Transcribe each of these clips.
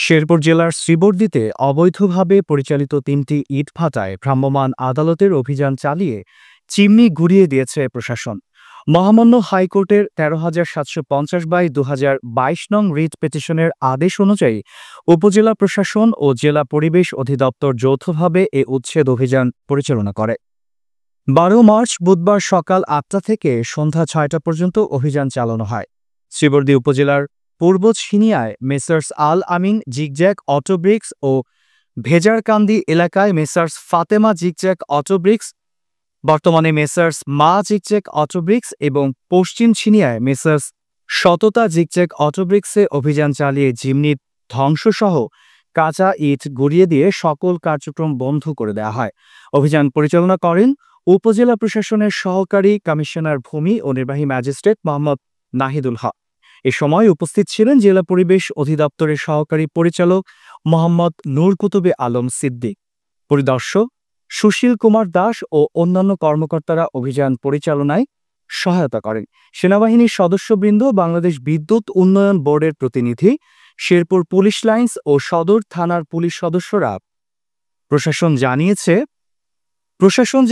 শেরপুর জেলার শ্রীবরদীতে অবৈধভাবে পরিচালিত ৩টি ইটভাটায় ভ্রাম্যমাণ আদালতের অভিযান চালিয়ে চিমনি ঘুরিয়ে দিয়েছে প্রশাসন। মহামান্য হাইকোর্টের ১৩,৭৫০/২০২২ নং রিট পিটিশনের আদেশ অনুযায়ী উপজেলা প্রশাসন ও জেলা পরিবেশ অধিদপ্তর যৌথভাবে এ উচ্ছেদ অভিযান পরিচালনা করে। ১২ মার্চ বুধবার সকাল ৮টা থেকে সন্ধ্যা ৬টা পর্যন্ত অভিযান চালানো হয়। শ্রীবরদী উপজেলার পূর্ব ছিনিয়ায় মেসার্স আল আমিন জিগজ্যাগ অটোব্রিক্স ও ভেজারকান্দি এলাকায় মেসার্স ফাতেমা জিগজ্যাগ অটোব্রিক্স, বর্তমানে মেসার্স মা জিগজ্যাগ অটোব্রিক্স এবং পশ্চিম ছিনিয়ায় মেসার্স সততা জিগজ্যাগ অটোব্রিক্সে অভিযান চালিয়ে জিমনির ধ্বংসসহ কাঁচা ইট গড়িয়ে দিয়ে সকল কার্যক্রম বন্ধ করে দেওয়া হয়। অভিযান পরিচালনা করেন উপজেলা প্রশাসনের সহকারী কমিশনার ভূমি ও নির্বাহী ম্যাজিস্ট্রেট মোহাম্মদ নাহিদুল হক। এ সময় উপস্থিত ছিলেন জেলা পরিবেশ অধিদপ্তরের সহকারী পরিচালক মোহাম্মদ নূর কুতুবে আলম সিদ্দিক, পরিদর্শক সুশীল কুমার দাস ও অন্যান্য কর্মকর্তারা অভিযান পরিচালনায় সহায়তা করেন। সেনাবাহিনীর সদস্যবৃন্দ, বাংলাদেশ বিদ্যুৎ উন্নয়ন বোর্ডের প্রতিনিধি, শেরপুর পুলিশ লাইন্স ও সদর থানার পুলিশ সদস্যরা প্রশাসন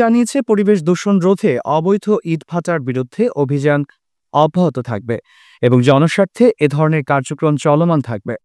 জানিয়েছে পরিবেশ দূষণ রোধে অবৈধ ইটভাটার বিরুদ্ধে অভিযান অব্যাহত থাকবে এবং জনস্বার্থে এ ধরনের কার্যক্রম চলমান থাকবে।